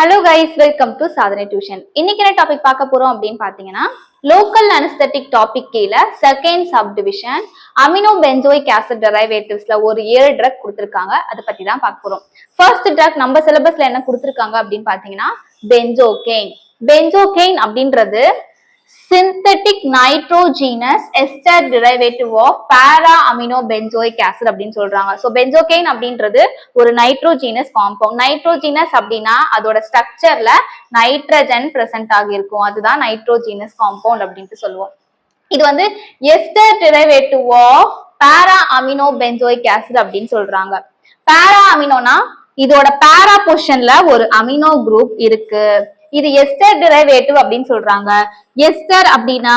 Hello guys, welcome to Sadhanai tuition. இன்னைக்கு என்ன topic பார்க்க போறோம் அப்படின்னு பாத்தீங்கன்னா, லோக்கல் அனஸ்தெட்டிக் டாபிக் கீழ second subdivision amino benzoic acid டெரைவேட்டிவ்ஸ்ல ஒரு 7 ட்ரக் கொடுத்திருக்காங்க. அதை பத்தி தான் பார்க்க போறோம். ஃபர்ஸ்ட் ட்ரக் நம்ம சிலபஸ்ல என்ன கொடுத்திருக்காங்க அப்படின்னு பாத்தீங்கன்னா, பென்சோகெயின். பென்சோகெயின் அப்படின்றது synthetic nitrogenous ester derivative of para amino benzoic acid அப்படின்னு சொல்றாங்க. ஸோ பென்சோகெயின் அப்படின்றது ஒரு நைட்ரோஜீனஸ் காம்பவுண்ட். நைட்ரோஜீனஸ் அப்படின்னா அதோட ஸ்ட்ரக்சர்ல நைட்ரஜன் பிரசன்ட் ஆகியிருக்கும், அதுதான் நைட்ரோஜீனஸ் காம்பவுண்ட் அப்படின்ட்டு சொல்லுவோம். இது வந்து ester derivative of para amino benzoic acid அப்படின்னு சொல்றாங்க. பாரா அமினோனா இதோட பாரா பொசிஷன்ல ஒரு அமினோ குரூப் இருக்கு. இது எஸ்டர் டெரிவேட்டிவ் அப்படின்னு சொல்றாங்க. எஸ்டர் அப்படின்னா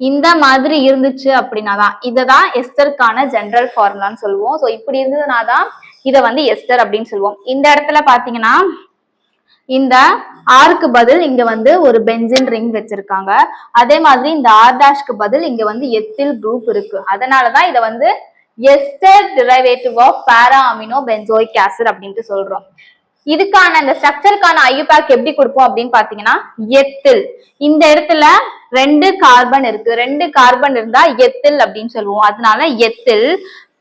இந்த மாதிரி இருந்துச்சு அப்படின்னாதான் இததான் எஸ்டருக்கான ஜெனரல் ஃபார்முலான்னு சொல்லுவோம். ஸோ இப்படி இருந்ததுனாதான் இதை வந்து எஸ்டர் அப்படின்னு சொல்லுவோம். இந்த இடத்துல பாத்தீங்கன்னா இந்த ஆருக்கு பதில் இங்க வந்து ஒரு பென்சின் ரிங் வச்சிருக்காங்க. அதே மாதிரி இந்த ஆர்டாஷ்க்கு பதில் இங்க வந்து எத்தில் குரூப் இருக்கு. அதனாலதான் இதை வந்து ester derivative of para amino benzoic acid அப்படின்ட்டு சொல்றோம். இதுக்கான இந்த ஸ்ட்ரக்சருக்கான ஐயூபேக் எப்படி கொடுப்போம் அப்படின்னு பாத்தீங்கன்னா, எத்தில் இந்த இடத்துல 2 கார்பன் இருக்கு. 2 கார்பன் இருந்தா எத்தில் அப்படின்னு சொல்லுவோம். அதனால எத்தில்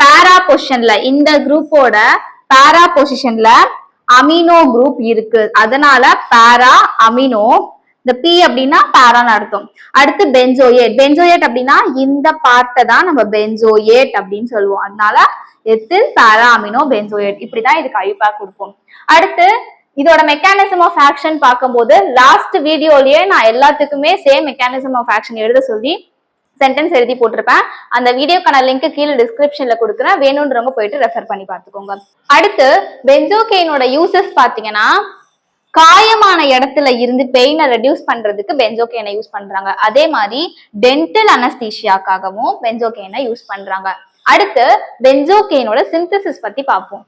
பாரா பொசிஷன்ல இந்த குரூப்போட பாரா பொசிஷன்ல அமினோ குரூப் இருக்கு. அதனால பாரா அமினோ. இந்த பி அப்படின்னா பாரான்னு அர்த்தம். அடுத்து பென்சோயேட். பென்சோயேட் அப்படின்னா இந்த பார்ட்டை தான் நம்ம பென்சோயேட் அப்படின்னு சொல்லுவோம். அதனால எத்தில் பாரா அமினோ பென்சோயேட். இப்படிதான் இதுக்கு ஐயூபேக் கொடுப்போம். அடுத்து இதோட மெக்கானிசம் ஆஃப் ஆக்ஷன் பார்க்கும்போது லாஸ்ட் வீடியோலயே நான் எல்லாத்துக்குமே சேம் மெக்கானிசம் ஆஃப் ஆக்ஷன் எழுத சொல்லி சென்டென்ஸ் எழுதி போட்டிருப்பேன். அந்த வீடியோக்கான லிங்க் கீழே டிஸ்கிரிப்ஷன்ல கொடுக்குறேன், வேணும்ன்றவங்க போயிட்டு ரெஃபர் பண்ணி பார்த்துக்கோங்க. அடுத்து பென்சோகெயினோட யூசஸ் பாத்தீங்கன்னா, காயமான இடத்துல இருந்து பெயினை ரெடியூஸ் பண்றதுக்கு பென்சோகெயினை யூஸ் பண்றாங்க. அதே மாதிரி டென்டல் அனஸ்தீசியாக்காகவும் பென்சோகெயினை யூஸ் பண்றாங்க. அடுத்து பென்சோகெயினோட சிந்தசிஸ் பத்தி பார்ப்போம்.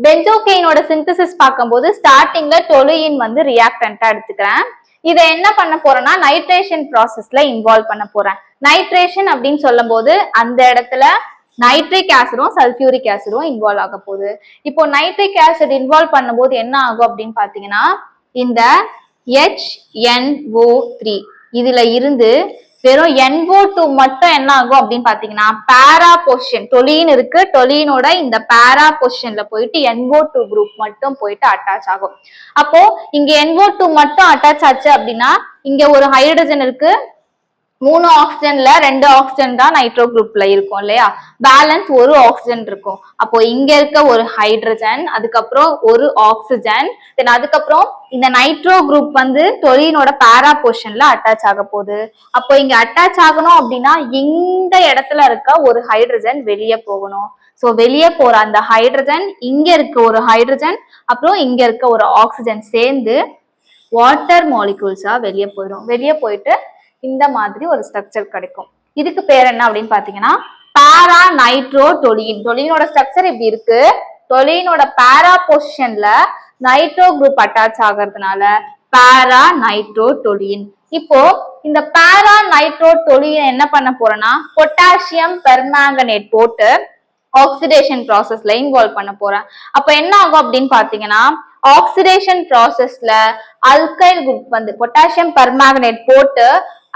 பென்சோகெயினோட சிந்தசிஸ் பார்க்கும்போது ஸ்டார்டிங்ல டொலுயின் வந்து ரியாக்டன்டா எடுத்துக்கிறேன். இதை என்ன பண்ண போறேன்னா நைட்ரேஷன் ப்ராசஸ்ல இன்வால்வ் பண்ண போறேன். நைட்ரேஷன் அப்படின்னு சொல்லும் போது அந்த இடத்துல நைட்ரிக் ஆசிடும் சல்பியூரிக் ஆசிடும் இன்வால்வ் ஆக போகுது. இப்போ நைட்ரிக் ஆசிட் இன்வால்வ் பண்ணும்போது என்ன ஆகும் அப்படின்னு பாத்தீங்கன்னா, இந்த HNO3 இதுல இருந்து வெறும் NO2 மட்டும் என்ன ஆகும் அப்படின்னு பாத்தீங்கன்னா, பாரா பொசிஷன் டொலின் இருக்கு, டொலினோட இந்த பாரா பொசிஷன்ல போயிட்டு NO2 குரூப் மட்டும் போயிட்டு அட்டாச் ஆகும். அப்போ இங்க NO2 மட்டும் அட்டாச் ஆச்சு அப்படின்னா, இங்க ஒரு ஹைட்ரஜன் இருக்கு, 3 ஆக்சிஜன்ல 2 ஆக்சிஜன் தான் நைட்ரோ குரூப்ல இருக்கும் இல்லையா, பேலன்ஸ் ஒரு ஆக்சிஜன் இருக்கும். அப்போ இங்க இருக்க ஒரு ஹைட்ரஜன், அதுக்கப்புறம் ஒரு ஆக்சிஜன், தென் அதுக்கப்புறம் இந்த நைட்ரோ குரூப் வந்து டொலினோட பாரா பொசிஷன்ல அட்டாச் ஆக போகுது. அப்போ இங்க அட்டாச் ஆகணும் அப்படின்னா இந்த இடத்துல இருக்க ஒரு ஹைட்ரஜன் வெளியே போகணும். சோ வெளியே போற அந்த ஹைட்ரஜன் இங்க இருக்க ஒரு ஹைட்ரஜன் அப்புறம் இங்க இருக்க ஒரு ஆக்சிஜன் சேர்ந்து வாட்டர் மாலிகூல்ஸா வெளியே போயிடும். வெளியே போயிட்டு இந்த மாதிரி ஒரு ஸ்ட்ரக்சர் கிடைக்கும். இதுக்கு பேர் என்ன அப்படின்னு பாத்தீங்கன்னா பாரா நைட்ரோ டொலின். டொலினோட ஸ்ட்ரக்சர் இப்படி இருக்கு. டொலினோட பாரா பொசிஷன்ல நைட்ரோ குரூப் அட்டாச் ஆகிறதுனால பாரா நைட்ரோ டொலின். இப்போ இந்த பாரா நைட்ரோ டொலின் என்ன பண்ண போறேன்னா பொட்டாசியம் பெர்மாங்கனேட் போட்டு ஆக்சிடேஷன் ப்ராசஸ்ல இன்வால்வ் பண்ண போறேன். அப்ப என்ன ஆகும் அப்படின்னு பாத்தீங்கன்னா, ஆக்சிடேஷன் ப்ராசஸ்ல அல்கைல் குரூப் வந்து பொட்டாசியம் பெர்மாங்கனேட் போட்டு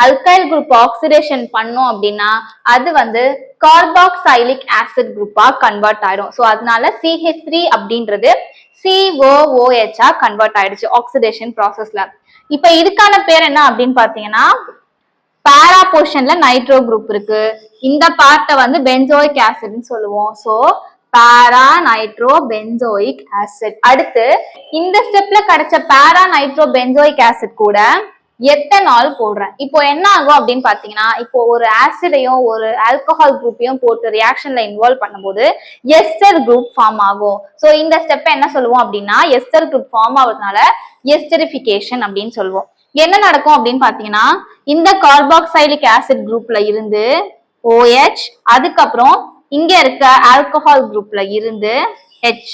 அல்கைல் குரூப் ஆக்சிடேஷன் பண்ணோம் அப்படின்னா அது வந்து கார்பாக்சைலிக் ஆசிட் குரூப்பா கன்வெர்ட் ஆயிடும். ஸோ அதனால CH3 அப்படின்றது COOH கன்வெர்ட் ஆயிடுச்சு ஆக்சிடேஷன் ப்ராசஸ்ல. இப்ப இதுக்கான பேர் என்ன அப்படின்னு பாத்தீங்கன்னா, பாரா பொசிஷன்ல நைட்ரோ குரூப் இருக்கு, இந்த பார்ட்டை வந்து பென்சோயிக் ஆசிட்னு சொல்லுவோம். சோ பாரா நைட்ரோ பென்சோயிக் ஆசிட். அடுத்து இந்த ஸ்டெப்ல கிடைச்ச பாரா நைட்ரோ பென்சோயிக் ஆசிட் கூட எத்தனால் போடுறேன். இப்போ என்ன ஆகும் அப்படின்னு பாத்தீங்கன்னா, இப்போ ஒரு ஆசிடையும் ஒரு ஆல்கஹால் குரூப்பையும் போட்டு ரியாக்ஷன்ல இன்வால்வ் பண்ணும்போது எஸ்டர் குரூப் ஃபார்ம் ஆகும். சோ இந்த ஸ்டெப் என்ன சொல்லுவோம் அப்படின்னா, எஸ்டர் குரூப் ஃபார்ம் ஆகுறதுனால எஸ்டரிஃபிகேஷன் அப்படின்னு சொல்லுவோம். என்ன நடக்கும் அப்படின்னு பாத்தீங்கன்னா, இந்த கார்பாக்சைலிக் ஆசிட் குரூப்ல இருந்து OH, அதுக்கப்புறம் இங்க இருக்க ஆல்கஹால் குரூப்ல இருந்து H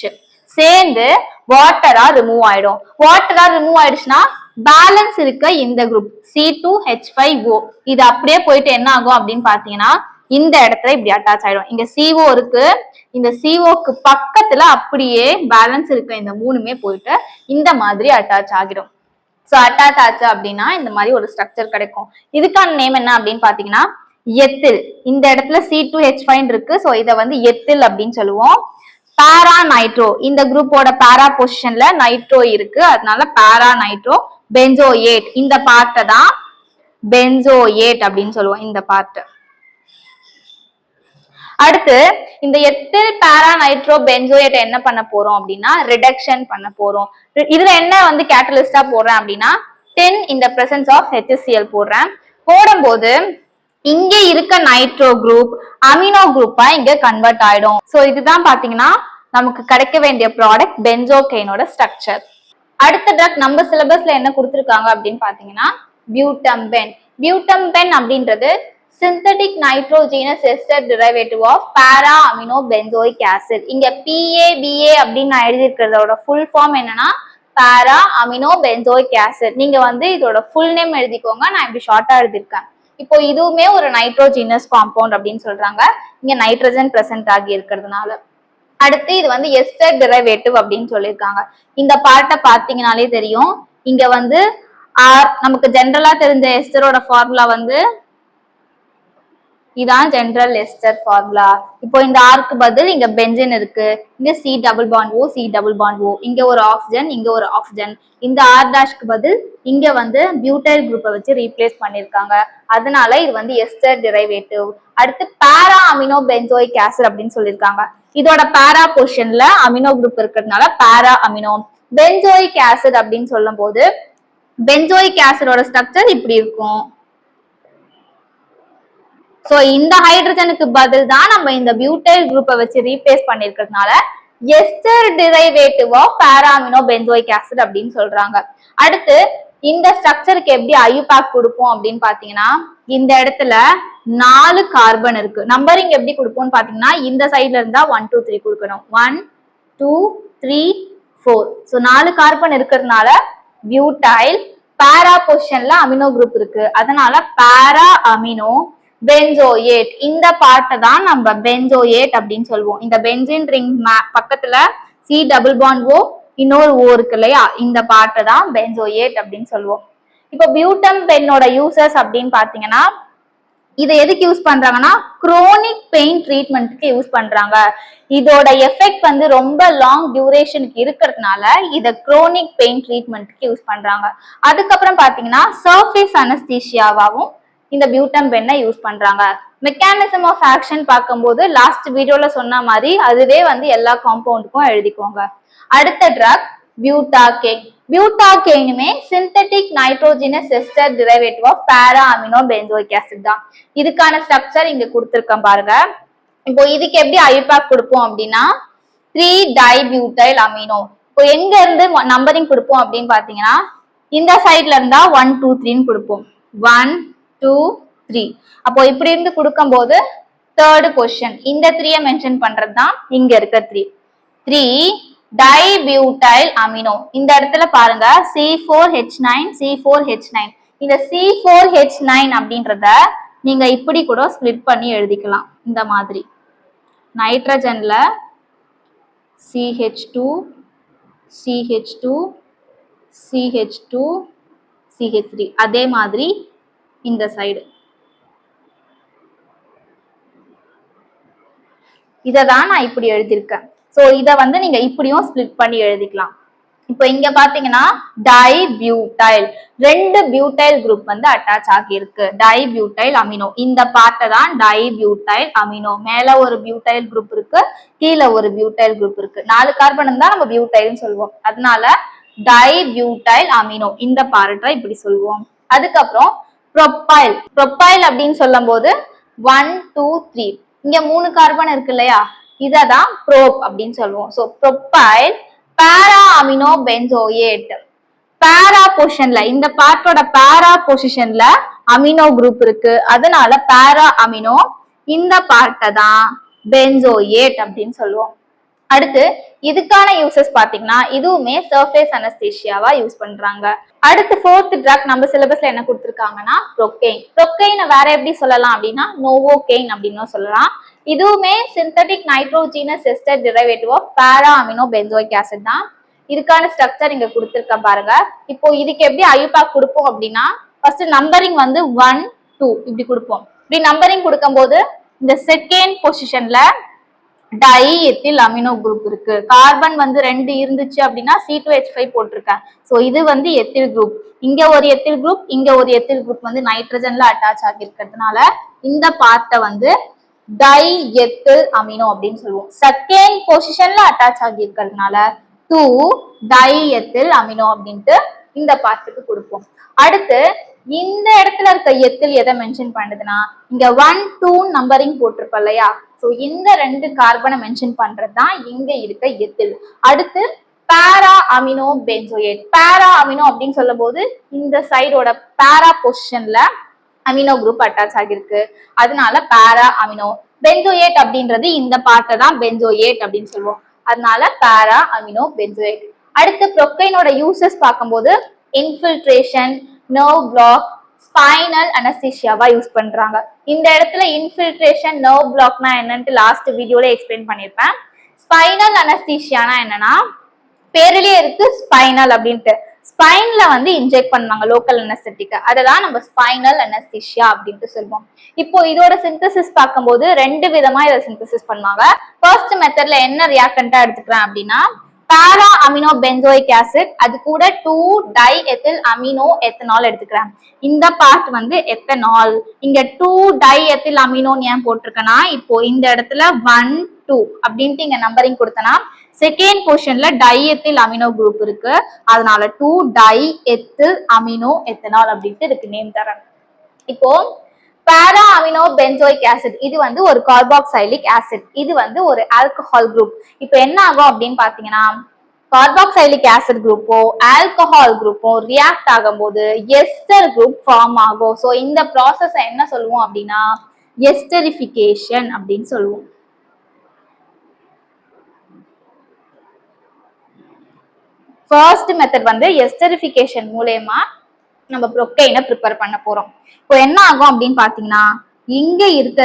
சேர்ந்து வாட்டரா ரிமூவ் ஆயிடும். வாட்டரா ரிமூவ் ஆயிடுச்சுன்னா பேலன்ஸ் இருக்க இந்த குரூப் C2H5O இது அப்படியே போயிட்டு என்ன ஆகும் அப்படின்னு பாத்தீங்கன்னா, இந்த இடத்துல இப்படி அட்டாச் ஆயிடும். இங்க CO இருக்கு, இந்த COக்கு பக்கத்துல அப்படியே பேலன்ஸ் இருக்க இந்த மூணுமே போயிட்டு இந்த மாதிரி அட்டாச் ஆகிடும். சோ அட்டாச் ஆச்சு அப்படின்னா இந்த மாதிரி ஒரு ஸ்ட்ரக்சர் கிடைக்கும். இதுக்கான நேம் என்ன அப்படின்னு பாத்தீங்கன்னா எத்தில். இந்த இடத்துல C2H5 இருக்கு. சோ இதை வந்து எத்தில் அப்படின்னு சொல்லுவோம். பாரா நைட்ரோ, இந்த குரூப்போட பாரா பொசிஷன்ல நைட்ரோ இருக்கு, அதனால பாரா நைட்ரோ பென்சோயேட். இந்த பார்ட்டை தான் பென்சோயேட் அப்படின்னு சொல்லுவோம். இந்த பார்ட். அடுத்து இந்த எத்தில் பாரா நைட்ரோ பென்சோயேட் என்ன பண்ண போறோம் அப்படின்னா ரிடக்ஷன் பண்ண போறோம். இதுல என்ன வந்து கேட்டலிஸ்டா போடுறேன் அப்படின்னா 10 in the presence of HCl போடுறேன். போடும்போது இங்க இருக்க நைட்ரோ குரூப் அமினோ குரூப்பா இங்க கன்வெர்ட் ஆயிடும். சோ இதுதான் பாத்தீங்கன்னா நமக்கு கிடைக்க வேண்டிய ப்ராடக்ட் பென்சோகேனோட ஸ்ட்ரக்சர். அடுத்த ட்ரக் நம்ம சிலபஸ்ல என்ன கொடுத்திருக்காங்க அப்படின்னு பாத்தீங்கன்னா பியூட்டம்பென். பியூட்டம்பென் அப்படின்றது synthetic nitrogenous ester derivative of para amino benzoic acid. இங்க PABA அப்படின்னு நான் எழுதி இருக்கிறதோட ஃபுல் ஃபார்ம் என்னன்னா para amino benzoic acid. நீங்க வந்து இதோட ஃபுல் நேம் எழுதிக்கோங்க, நான் இப்படி ஷார்ட்டா எழுதிருக்கேன். இப்போ இதுவுமே ஒரு நைட்ரோஜினஸ் காம்பவுண்ட் அப்படின்னு சொல்றாங்க, இங்க நைட்ரஜன் பிரசன்ட் ஆகி இருக்கிறதுனால. அடுத்து இது வந்து எஸ்டர் டெரிவேட்டிவ் அப்படின்னு சொல்லியிருக்காங்க. இந்த பார்ட்டை பாத்தீங்கன்னாலே தெரியும். இங்க வந்து நமக்கு ஜென்ரலா தெரிஞ்ச எஸ்டரோட ஃபார்முலா வந்து இதான் ஜெனரல் எஸ்டர் ஃபார்முலா. இப்போ இந்த ஆர்க்கு பதில் இங்க பென்சின் இருக்கு, இங்க C double bond O, C double bond O, இங்க ஒரு ஆக்சிஜன், இங்க ஒரு ஆக்சிஜன். இந்த ஆர் டாஷ்க்கு பதில் இங்க வந்து பியூட்டைல் குரூப்பை வச்சு ரீப்ளேஸ் பண்ணிருக்காங்க, அதனால இது வந்து எஸ்டர் டெரிவேட்டிவ். அடுத்து பாரா அமினோ பென்சோயிக் ஆசிட் அப்படின்னு சொல்லியிருக்காங்க. இதோட பாரா பொசிஷன்ல அமினோ குரூப் இருக்கிறதுனால பாரா அமினோ. பென்சோயிக் ஆசிட் அப்படின்னு சொல்லும் போது பென்சோயிக் ஆசிடோட ஸ்ட்ரக்சர் இப்படி இருக்கும். சோ இந்த ஹைட்ரஜனுக்கு பதில் தான் நம்ம இந்த பியூட்டைல் குரூப்பை வச்சு ரீப்ளேஸ் பண்ணிருக்கிறதுனால ester derivative of para amino benzoic acid அப்படின்னு சொல்றாங்க. அடுத்து இந்த ஸ்ட்ரக்சருக்கு எப்படி ஐயூபேக் கொடுப்போம் அப்படின்னு பாத்தீங்கன்னா இந்த இடத்துல 4 கார்பன் இருக்கு. நம்பரிங் எப்படி கொடுப்போம்னு பாத்தீங்கன்னா இந்த சைட்ல இருந்தா 1 2 3 கொடுக்கணும். 1 2 3 4. சோ 4 கார்பன் இருக்கிறதுனால பியூட்டைல். பாரா பொசிஷன்ல அமினோ குரூப் இருக்கு, அதனால பாரா அமினோ பென்சோயேட். இந்த பார்ட்டை தான் நம்ம பென்சோயேட் அப்படின்னு சொல்லுவோம். இந்த பென்சின் ரிங் பக்கத்துல C டபுள் பாண்ட் O, இன்னொரு O இருக்கு இல்லையா, இந்த பார்ட்டை தான் பென்சோயேட் அப்படின்னு சொல்லுவோம். இப்போ பியூட்டம்பென்னோட யூசஸ் அப்படின்னு பாத்தீங்கன்னா இதை எதுக்கு யூஸ் பண்றாங்கன்னா குரோனிக் பெயின் ட்ரீட்மெண்ட்டுக்கு யூஸ் பண்றாங்க. இதோட எஃபெக்ட் வந்து ரொம்ப லாங் டியூரேஷனுக்கு இருக்கிறதுனால இதை குரோனிக் பெயின் ட்ரீட்மெண்ட்டுக்கு யூஸ் பண்றாங்க. அதுக்கப்புறம் பாத்தீங்கன்னா சர்ஃபேஸ் அனஸ்தீசியாவாவும் இந்த பியூட்டம்பென்னை யூஸ் பண்றாங்க. மெக்கானிசம் ஆஃப் ஆக்ஷன் பார்க்கும்போது லாஸ்ட் வீடியோல சொன்ன மாதிரி அதுவே வந்து எல்லா காம்பவுண்டுக்கும் எழுதிக்கோங்க. அடுத்த ட்ரக் பியூட்டாகேன். பியூட்டாகேனுமே synthetic nitrogenous ester derivative of para amino benzoic acid தான். இதுக்கான ஸ்ட்ரக்சர் இங்க கொடுத்திருக்கேன் பாருங்க. இப்போ இதுக்கு எப்படி ஐயூபேக் கொடுப்போம் அப்படின்னா 3 டைபியூட்டைல் அமினோ. இப்போ எங்க இருந்து நம்பரிங் கொடுப்போம் அப்படின்னு பாத்தீங்கன்னா இந்த சைட்ல இருந்தா 1 2 3 கொடுப்போம். 1 2 3. அப்போ இப்படி இருந்து கொடுக்கும் போது தேர்ட் பொசிஷன் இந்த 3 மென்ஷன் பண்றது தான் இங்க இருக்க 3 டைபியூட்டைல் அமினோ. இந்த இடத்துல பாருங்க C4H9 C4H9. இந்த C4H9 அப்படின்றத நீங்க இப்படி கூட ஸ்பிளிட் பண்ணி எழுதிக்கலாம். இந்த மாதிரி நைட்ரஜன்ல CH2 CH2 CH2 CH3. அதே மாதிரி இந்த சைடு இததான் நான் இப்படி எழுதியிருக்கேன். சோ இத வந்து நீங்க இப்படியும் ஸ்பிளிட் பண்ணி எழுதிக்கலாம். இப்போ இங்க பாத்தீங்கன்னா டைபியூட்டைல் 2 பியூட்டைல் குரூப் வந்து அட்டாச் ஆகி இருக்கு. டைபியூட்டைல் அமினோ. இந்த பார்ட்டை தான் டைபியூட்டைல் அமினோ. மேல ஒரு பியூட்டைல் குரூப் இருக்கு, கீழே ஒரு பியூட்டைல் குரூப் இருக்கு. 4 கார்பன் தான் நம்ம பியூட்டைல்னு சொல்லுவோம், அதனால டைபியூட்டைல் அமினோ இந்த பார்ட்டை இப்படி சொல்லுவோம். அதுக்கப்புறம் ப்ரொப்பைல். ப்ரொப்பைல் அப்படின்னு சொல்லும் போது 1 2 3 இங்க 3 கார்பன் இருக்கு இல்லையா, இததான் ப்ரோப் அப்படின்னு சொல்லுவோம். சோ ப்ரொப்பைல் பாரா அமினோ பென்சோயேட். பாரா பொசிஷன்ல இந்த பார்ட்டோட பாரா பொசிஷன்ல அமினோ குரூப் இருக்கு, அதனால பாரா அமினோ. இந்த பார்ட்டை தான் பென்சோயேட் அப்படின்னு சொல்லுவோம். அடுத்து இதுக்கான யூசஸ் பாத்தீங்கன்னா இதுவுமே சர்ஃபேஸ் அனஸ்தீசியாவா யூஸ் பண்றாங்க. அடுத்து ஃபோர்த் ட்ரக் நம்ம சிலபஸ்ல என்ன கொடுத்திருக்காங்கன்னா ப்ரோகெயின். ப்ரோகெயினை வேற எப்படி சொல்லலாம் அப்படின்னா நோவோகெயின் அப்படின்னு சொல்லலாம். இதுவுமே synthetic nitrogenous ester derivative of para amino benzoic acid தான். இதுக்கான ஸ்ட்ரக்சர் இங்க கொடுத்திருக்க பாருங்க. இப்போ இதுக்கு எப்படி ஐயூபாக் கொடுப்போம் அப்படின்னா ஃபர்ஸ்ட் நம்பரிங் வந்து 1 2 இப்படி கொடுப்போம். இப்படி நம்பரிங் கொடுக்கும் போது இந்த செகண்ட் பொசிஷன்ல டை எத்தில் அமினோ குரூப் இருக்கு. கார்பன் வந்து 2 இருந்துச்சு அப்படின்னா C2H5 போட்டிருக்கேன். சோ இது வந்து எத்தில் குரூப். இங்க ஒரு எத்தில் குரூப், இங்க ஒரு எத்தில் குரூப் வந்து நைட்ரஜன்ல அட்டாச் ஆகி இருக்கிறதுனால இந்த பார்ட்டை வந்து டை எத்தில் அமினோ அப்படின்னு சொல்லுவோம். செகண்ட் பொசிஷன்ல அட்டாச் ஆகி இருக்கிறதுனால 2 டை எத்தில் அமினோ அப்படின்ட்டு இந்த பார்ட்டுக்கு கொடுப்போம். அடுத்து இந்த இடத்துல இருக்க எத்தில் எதை மென்ஷன் பண்ணுதுன்னா இங்க 1 2 நம்பரிங் போட்டிருப்போம் இல்லையா. சோ இந்த 2 கார்பனை மென்ஷன் பண்றதுதான் இங்க இருக்க எத்தில். அடுத்து பாரா அமினோ பென்சோயேட். பாரா அமினோ அப்படின்னு சொல்லும் போது இந்த சைடோட பாரா பொசிஷன்ல அமினோ குரூப் அட்டாச் ஆகிருக்கு. அதனால பாரா அமினோ. பென்சோயேட் அப்படின்றது இந்த பார்ட்டை தான் பென்சோயேட் அப்படின்னு சொல்லுவோம். அதனால பாரா அமினோ பென்சோயேட். அடுத்து ப்ரோகைனோட யூசஸ் பார்க்கும்போது இன்ஃபில்ட்ரேஷன், நர்வ் பிளாக், ஸ்பைனல் அனஸ்தீசியாவா யூஸ் பண்றாங்க. இந்த இடத்துல இன்ஃபில்ட்ரேஷன், நர்வ் பிளாக்னா என்னன்னு லாஸ்ட் வீடியோல எக்ஸ்பிளைன் பண்ணிருப்பேன். ஸ்பைனல் அனஸ்தீசியானா என்னன்னா பேர்லயே இருக்கு ஸ்பைனல் அப்படின்ட்டு. ஸ்பைன்ல வந்து இன்ஜெக்ட் பண்ணுவாங்க லோக்கல் அனஸ்தெட்டிக். அததான் நம்ம ஸ்பைனல் அனஸ்தீசியா அப்படின்ட்டு சொல்லுவோம். இப்போ இதோட சிந்தசிஸ் பார்க்கும்போது 2 விதமா இதை சிந்தசிஸ் பண்ணுவாங்க. ஃபர்ஸ்ட் மெத்தட்ல என்ன ரியாக்டண்டா எடுத்துக்கிறேன் அப்படின்னா பாரா அமினோ பென்சோயிக் ஆசிட், அது கூட 2 டை எத்தில் அமினோ எத்தனால் எடுத்துக்கிறேன். இந்த பார்ட் வந்து எத்தனால். இங்க 2 டை எத்தில் அமினோன்னு ஏன் போட்டிருக்கேன்னா இப்போ இந்த இடத்துல 1 2 அப்படின்ட்டு இங்க நம்பரிங் கொடுத்தனா செகண்ட் பொசிஷன்ல டை எத்தில் அமினோ குரூப் இருக்கு. அதனால 2 டை எத்தில் அமினோ எத்தனால் அப்படின்ட்டு இதுக்கு நேம் தரேன். இப்போ பாரா அமினோ பென்சோயிக் ஆசிட் இது வந்து ஒரு கார்பாக்சைலிக் ஆசிட். இது வந்து ஒரு ஆல்கஹால் குரூப். இப்போ என்ன ஆகும் அப்படின்னு பாத்தீங்கன்னா கார்பாக்சைலிக் ஆசிட் குரூப்போ ஆல்கஹால் குரூப்போ ரியாக்ட் ஆகும்போது எஸ்டர் குரூப் ஃபார்ம் ஆகும். ஸோ இந்த ப்ராசஸ் என்ன சொல்லுவோம் அப்படின்னா எஸ்டரிஃபிகேஷன் அப்படின்னு சொல்லுவோம். ஃபர்ஸ்ட் மெத்தட் வந்து எஸ்டரிஃபிகேஷன் மூலமா நம்ம ப்ரோகைனை ப்ரிப்பேர் பண்ண போறோம். இப்போ என்ன ஆகும் அப்படின்னு பாத்தீங்கன்னா இங்க இருக்க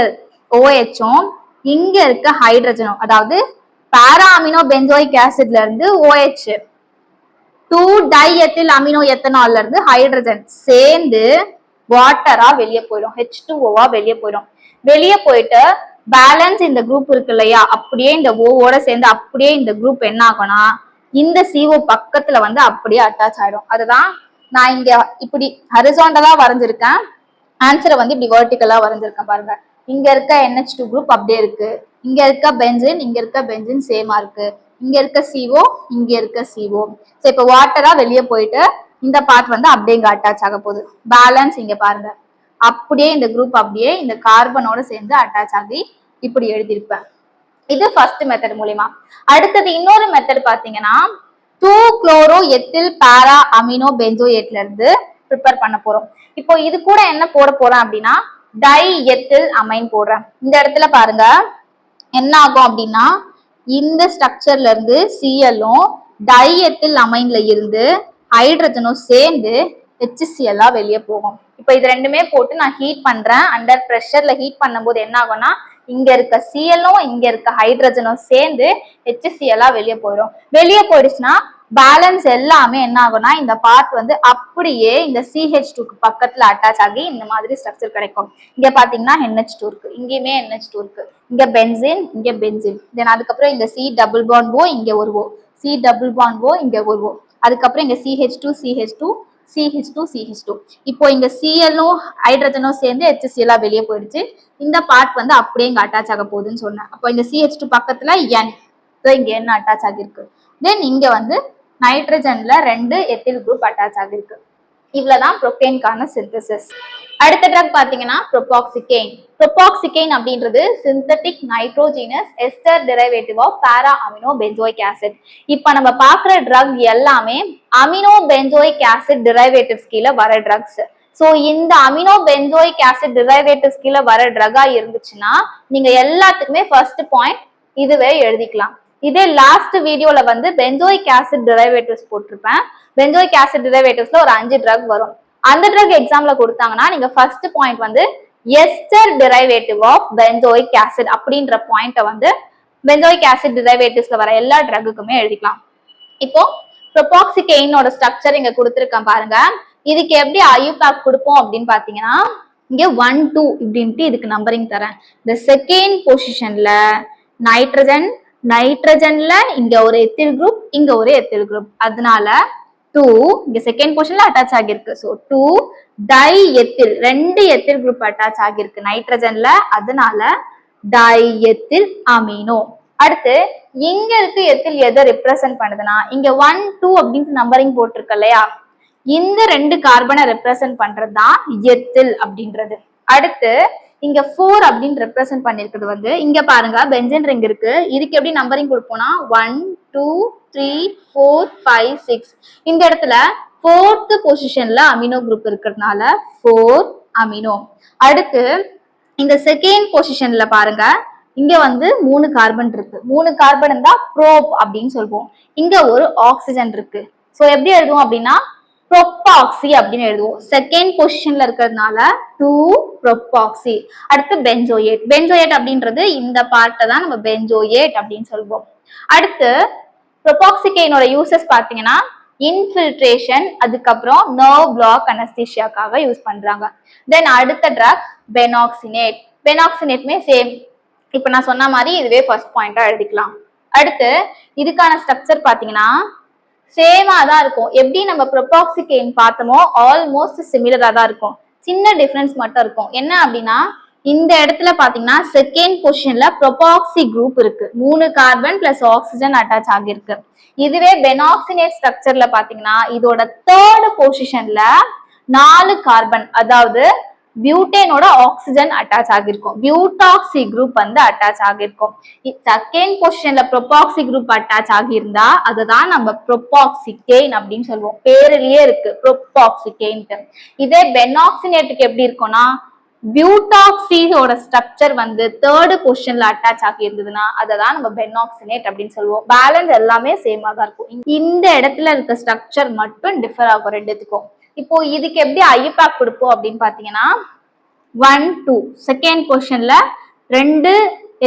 OHம் இங்க இருக்க ஹைட்ரஜனும், அதாவது பாரா அமினோ பென்சோயிக் ஆசிட்ல இருந்து OH 2 டை எத்தில் அமினோ எத்தனால்ல இருந்து ஹைட்ரஜன் சேர்ந்து வாட்டரா வெளியே போயிடும், H2O வெளியே போயிடும். வெளியே போயிட்டு பேலன்ஸ் இந்த குரூப் இருக்கு இல்லையா, அப்படியே இந்த ஓவோட சேர்ந்து அப்படியே இந்த குரூப் என்ன ஆகும்னா இந்த CO பக்கத்துல வந்து அப்படியே அட்டாச் ஆயிடும். அதுதான் நான் இங்க இப்படி ஹரிசாண்டலா வரைஞ்சிருக்கேன், ஆன்சரை வந்து இப்படி வெர்டிகலா வரைஞ்சிருக்கேன் பாருங்க. இங்க இருக்க NH2 குரூப் அப்படியே இருக்கு, இங்க இருக்க பென்சின் இங்க இருக்க பென்சின் சேமா இருக்கு, இங்க இருக்க CO இங்க இருக்க CO. சோ இப்ப வாட்டரா வெளியே போயிட்டு இந்த பார்ட் வந்து அப்படியே இங்க அட்டாச் ஆக போகுது. பேலன்ஸ் இங்க பாருங்க அப்படியே இந்த குரூப் அப்படியே இந்த கார்பனோட சேர்ந்து அட்டாச் ஆகி இப்படி எழுதியிருப்பேன். இது ஃபர்ஸ்ட் மெத்தட் மூலியமா. அடுத்தது இன்னொரு மெத்தட் பாத்தீங்கன்னா 2 குளோரோ எத்தில் பாரா அமினோ பென்சோயேட்ல இருந்து ப்ரிப்பேர் பண்ண போறோம். இப்போ இது கூட என்ன போட போறேன் அப்படின்னா டை எத்தில் அமைன் போடுறேன். இந்த இடத்துல பாருங்க என்ன ஆகும் அப்படின்னா இந்த ஸ்ட்ரக்சர்ல இருந்து Clலும் டை எத்தில் அமைன்ல இருந்து ஹைட்ரஜனும் சேர்ந்து HCl வெளியே போகும். இப்போ இது ரெண்டுமே போட்டு நான் ஹீட் பண்றேன். அண்டர் ப்ரெஷர்ல ஹீட் பண்ணும்போது என்ன ஆகும்னா இங்க இருக்க Clலும் இங்க இருக்க ஹைட்ரஜனும் சேர்ந்து HCl வெளியே போயிடும். வெளியே போயிடுச்சுன்னா பேலன்ஸ் எல்லாமே என்ன ஆகும்னா இந்த பார்ட் வந்து அப்படியே இந்த CH2க்கு பக்கத்துல அட்டாச் ஆகி இந்த மாதிரி ஸ்ட்ரக்சர் கிடைக்கும். இங்க பாத்தீங்கன்னா NH2 இருக்கு, இங்கேயுமே NH2 இருக்கு, இங்க பென்சின் இங்க பென்சின், தென் அதுக்கப்புறம் இங்க C டபுள் பாண்ட் O இங்க ஒரு O, C double bond O இங்க ஒரு O, அதுக்கப்புறம் இங்க CH2 CH2 CH2 CH2. இப்போ இங்க Clலும் ஹைட்ரஜனும் சேர்ந்து HCl வெளியே போயிடுச்சு. இந்த பார்ட் வந்து அப்படியே இங்க அட்டாச் ஆக போகுதுன்னு சொன்னேன். அப்போ இந்த CH2 பக்கத்துல N, இங்க N அட்டாச் ஆகிருக்கு. தென் இங்க வந்து நைட்ரஜன்ல 2 எத்தில் குரூப் அட்டாச் ஆகிருக்கு. இவ்வளவுதான் ப்ரோகைன்கான சிந்தசிஸ். அடுத்த ட்ரக் பாத்தீங்கன்னா ப்ரோபாக்சிகேன். ப்ரோபாக்சிகேன் அப்படின்றது synthetic nitrogenous ester derivative of para amino benzoic acid. இப்ப நம்ம பாக்குற ட்ரக் எல்லாமே அமினோ பென்சோயிக் ஆசிட் டெரிவேட்டிவ்ஸ் கீழே வர ட்ரக்ஸ். சோ இந்த அமினோ பென்சோயிக் ஆசிட் டெரிவேட்டிவ்ஸ் கீழே வர ட்ரக்கா இருந்துச்சுன்னா நீங்க எல்லாத்துக்குமே ஃபர்ஸ்ட் பாயிண்ட் இதுவே எழுதிக்கலாம். இதே லாஸ்ட் வீடியோல வந்து பென்சோயிக் ஆசிட் டெரிவேட்டிவ்ஸ் போட்டிருப்பேன். பென்சோயிக் ஆசிட் டெரிவேட்டிவ்ஸ்ல ஒரு 5 ட்ரக் வரும். அந்த ட்ரக் எக்ஸாம்ல கொடுத்தாங்கன்னா நீங்க ஃபர்ஸ்ட் பாயிண்ட் வந்து ester derivative of benzoic acid அப்படின்ற பாயிண்ட வந்து பென்சோயிக் ஆசிட் டெரிவேட்டிவ்ஸ்ல வர எல்லா ட்ரக்குக்குமே எழுதிக்கலாம். இப்போ ப்ரோபாக்சிகெயினோட ஸ்ட்ரக்சர் இங்க கொடுத்துருக்கேன் பாருங்க. இதுக்கு எப்படி ஐயூபேக் கொடுப்போம் அப்படின்னு பாத்தீங்கன்னா இங்க 1 2 இப்படின்ட்டு இதுக்கு நம்பரிங் தரேன். இந்த செகண்ட் பொசிஷன்ல நைட்ரஜன்ல இங்க ஒரு எத்தில் குரூப், இங்க ஒரு எத்தில் குரூப், அதனால 2 இங்க செகண்ட் பொசிஷன்ல அட்டாச் ஆகிருக்கு. So 2 tie ethyl, 2 ethyl group attach ஆகிருக்கு நைட்ரஜன்ல, அதனால டை எத்தில் அமினோ. அடுத்து இங்க இருக்கு எத்தில் எதை ரெப்ரசென்ட் பண்ணுதுன்னா இங்க 1 2 அப்படின்னு நம்பரிங் போட்டிருக்கு இல்லையா, இந்த 2 கார்பனை ரெப்ரசென்ட் பண்றதுதான் எத்தில் அப்படின்றது. அடுத்து இங்க 4 அப்படின்னு ரெப்ரசென்ட் பண்ணிருக்கிறது வந்து இங்க பாருங்க பென்சீன் ரிங் இருக்கு. இதுக்கு எப்படி நம்பரிங் கொடுப்போம்னா 1 2 3 4 5 6. இந்த இடத்துல 4th பொசிஷன்ல அமினோ குரூப் இருக்கிறதுனால 4 அமினோ. அடுத்து இந்த செகண்ட் பொசிஷன்ல பாருங்க இங்க வந்து 3 கார்பன் இருக்கு. 3 கார்பன் தான் ப்ரோப் அப்படின்னு சொல்லுவோம். இங்க ஒரு ஆக்சிஜன் இருக்கு. சோ எப்படி எழுதுவோம் அப்படின்னா ப்ரோபாக்சி அப்படின்னு எழுதுவோம். செகண்ட் பொசிஷன்ல இருக்கிறதுனால 2 ப்ரோபாக்சி. அடுத்து பென்சோயேட். பென்சோயேட் அப்படின்றது இந்த பார்ட்டை தான் நம்ம பென்சோயேட் அப்படின்னு சொல்லுவோம். அடுத்து ப்ரோபாக்சிகெயினோட யூசஸ் பாத்தீங்கன்னா இன்ஃபில்ட்ரேஷன், அதுக்கப்புறம் நர்வ் பிளாக் அனஸ்தீசியாக்காக யூஸ் பண்றாங்க. தென் அடுத்த ட்ரக் பெனாக்சினேட். பெனாக்சினேட்மே சேம், இப்ப நான் சொன்ன மாதிரி இதுவே ஃபர்ஸ்ட் பாயிண்டா எழுதிக்கலாம். அடுத்து இதுக்கான ஸ்ட்ரக்சர் பாத்தீங்கன்னா சேமா தான் இருக்கும். எப்படி நம்ம ப்ரோபாக்சிகெயின் பார்த்தோமோ ஆல்மோஸ்ட் சிமிலரா தான் இருக்கும். சின்ன டிஃபரன்ஸ் மட்டும் இருக்கும். என்ன அப்படின்னா இந்த இடத்துல பாத்தீங்கன்னா செகண்ட் பொசிஷன்ல ப்ரோபாக்சி குரூப் இருக்கு. 3 கார்பன் பிளஸ் ஆக்சிஜன் அட்டாச் ஆகிருக்கு. இதுவே பெனாக்சினேட் ஸ்ட்ரக்சர்ல பாத்தீங்கன்னா இதோட தேர்ட் பொசிஷன்ல 4 கார்பன், அதாவது பியூட்டேனோட ஆக்சிஜன் அட்டாச் ஆகிருக்கும். பியூட்டாக்சி குரூப் வந்து அட்டாச் ஆகிருக்கும். செகண்ட் பொசிஷன்ல ப்ரோபாக்சி குரூப் அட்டாச் ஆகியிருந்தா அதுதான் நம்ம ப்ரோபாக்சிகெயின் அப்படின்னு சொல்லுவோம். பேரிலேயே இருக்கு ப்ரோபாக்சிகெயின். இதே பெனாக்சினேட்டுக்கு எப்படி இருக்கும்னா பியூட்டாக்சியோட ஸ்ட்ரக்சர் வந்து தேர்ட் பொசிஷன்ல அட்டாச் ஆகி இருந்ததுன்னா அததான் நம்ம பெனாக்சினேட் அப்படின்னு சொல்லுவோம். பேலன்ஸ் எல்லாமே சேமா தான் இருக்கும். இந்த இடத்துல இருக்க ஸ்ட்ரக்சர் மட்டும் டிஃபர் ஆகும் ரெண்டுத்துக்கும். இப்போ இதுக்கு எப்படி ஐயூபேக் கொடுப்போம் அப்படின்னு பாத்தீங்கன்னா 1 2 செகண்ட் பொசிஷன்ல 2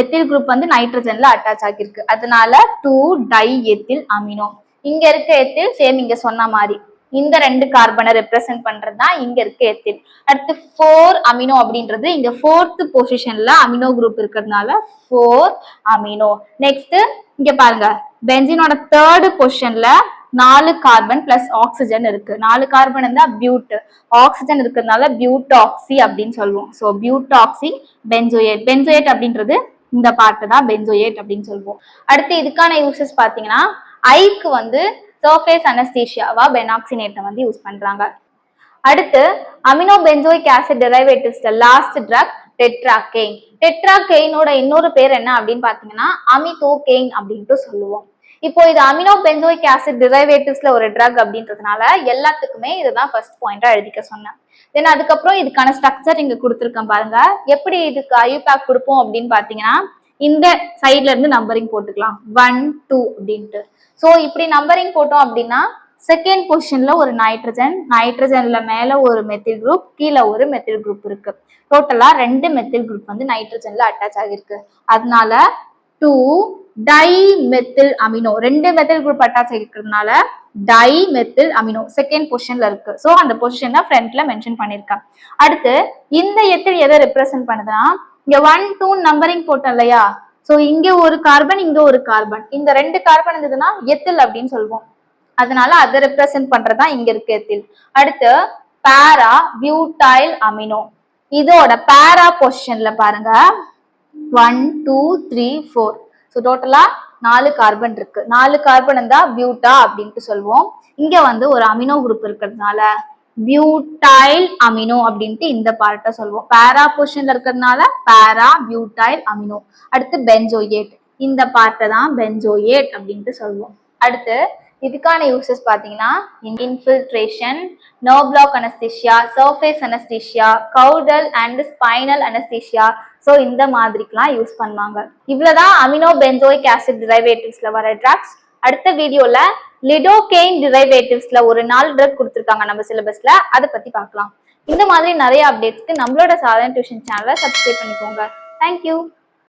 எத்தில் குரூப் வந்து நைட்ரஜன்ல அட்டாச் ஆகிருக்கு. அதனால 2 டை எத்தில் அமினோ. இங்க இருக்க எத்தில் சேம் இங்க சொன்ன மாதிரி இந்த 2 கார்பனை ரெப்ரசென்ட் பண்றதுதான் இங்க இருக்க எத்தில். அடுத்து 4 அமினோ அப்படின்றது இங்க 4th பொசிஷன்ல அமினோ குரூப் இருக்கிறதுனால 4 அமினோ. நெக்ஸ்ட் இங்க பாருங்க பென்சீனோட தேர்ட் பொசிஷன்ல 4 கார்பன் பிளஸ் ஆக்சிஜன் இருக்கு. 4 கார்பன் இருந்தா பியூட், ஆக்சிஜன் இருக்கிறதுனால பியூட்டாக்சி அப்படின்னு சொல்லுவோம். So butoxy benzoate. பென்சோயேட் அப்படின்றது இந்த பார்ட் தான் பென்சோயேட் அப்படின்னு சொல்லுவோம். அடுத்து இதுக்கான யூசஸ் பாத்தீங்கன்னா ஐக்கு வந்து சர்ஃபேஸ் அனஸ்தீசியாவா பெனாக்சினேட்டை வந்து யூஸ் பண்றாங்க. அடுத்து அமினோ பென்சோயிக் ஆசிட் டெரிவேட்டிவ்ஸ்ல லாஸ்ட் ட்ரக் டெட்ராகெயின். டெட்ராகெயினோட இன்னொரு பேர் என்ன அப்படின்னு பாத்தீங்கன்னா அமிதோகெயின் அப்படின்ட்டு சொல்லுவோம். இப்போ இது அமினோ பென்சோயிக் ஆசிட் டெரிவேட்டிவ்ஸ்ல ஒரு ட்ரக் அப்படின்றதுனால எல்லாத்துக்குமே இதுதான் ஃபர்ஸ்ட் பாயிண்டா எழுதிக்க சொன்னேன். தென் அதுக்கப்புறம் இதுக்கான ஸ்ட்ரக்சர் இங்க கொடுத்துருக்கேன் பாருங்க. எப்படி இதுக்கு ஐயூபேக் கொடுப்போம் அப்படின்னு பாத்தீங்கன்னா இந்த சைட்ல இருந்து நம்பரிங் போட்டுக்கலாம் 1 2 அப்படின்ட்டு. ஸோ இப்படி நம்பரிங் போட்டோம் அப்படின்னா செகண்ட் பொசிஷன்ல ஒரு நைட்ரஜன்ல மேல ஒரு மெத்தில் குரூப், கீழே ஒரு மெத்தில் குரூப் இருக்கு. டோட்டலா 2 மெத்தில் குரூப் வந்து நைட்ரஜன்ல அட்டாச் ஆகிருக்கு. அதனால 2 dimethyl amino. 2 methyl group attach ஆகிருக்கிறதுனால டை மெத்தில் அமினோ செகண்ட் பொசிஷன்ல இருக்கு. ஸோ அந்த பொசிஷனை ஃப்ரண்ட்ல மென்ஷன் பண்ணிருக்கேன். அடுத்து இந்த எத்தில் எதை ரெப்ரசென்ட் பண்ணுதுன்னா இங்க 1 2 நம்பரிங் போட்டோம் இல்லையா, சோ இங்க ஒரு கார்பன் இங்க ஒரு கார்பன், இந்த 2 கார்பன் இருந்ததுன்னா எத்தில் அப்படின்னு சொல்லுவோம். அதனால அதை ரெப்ரசென்ட் பண்றதா இங்க இருக்கு எத்தில். அடுத்து பாரா பியூட்டைல் அமினோ. இதோட பாரா பொசிஷன்ல பாருங்க 1 2 3 4. ஸோ டோட்டலா 4 கார்பன் இருக்கு. 4 கார்பன் இருந்தா பியூட்டா அப்படின்ட்டு சொல்லுவோம். இங்க வந்து ஒரு அமினோ குரூப் இருக்கிறதுனால பியூட்டைல் அமினோ அப்படின்ட்டு இந்த பார்ட்டை சொல்லுவோம். பாரா பொசிஷன்ல இருக்கிறதுனால பாரா பியூட்டைல் அமினோ. அடுத்து பென்சோயேட், இந்த பார்ட்டை தான் பென்சோயேட் அப்படின்ட்டு சொல்லுவோம். அடுத்து இதுக்கான யூசஸ் பாத்தீங்கன்னா infiltration, nerve block anaesthesia, surface anaesthesia, caudal and spinal anaesthesia, so இந்த மாதிரிக்கெல்லாம் யூஸ் பண்ணுவாங்க. இவ்வளவுதான் அமினோ பென்சோயிக் ஆசிட் டிரைவேட்டிவ்ஸ்ல வர ட்ரக்ஸ். அடுத்த வீடியோல லிடோகெயின் டிரைவேட்டிவ்ஸ்ல ஒரு 4 ட்ரக் கொடுத்துருக்காங்க நம்ம சிலபஸ்ல, அதை பத்தி பார்க்கலாம். இந்த மாதிரி நிறைய அப்டேட்ஸ்க்கு நம்மளோட சாதனை டியூஷன் சேனலை சப்ஸ்கிரைப் பண்ணிக்கோங்க. தேங்க்யூ.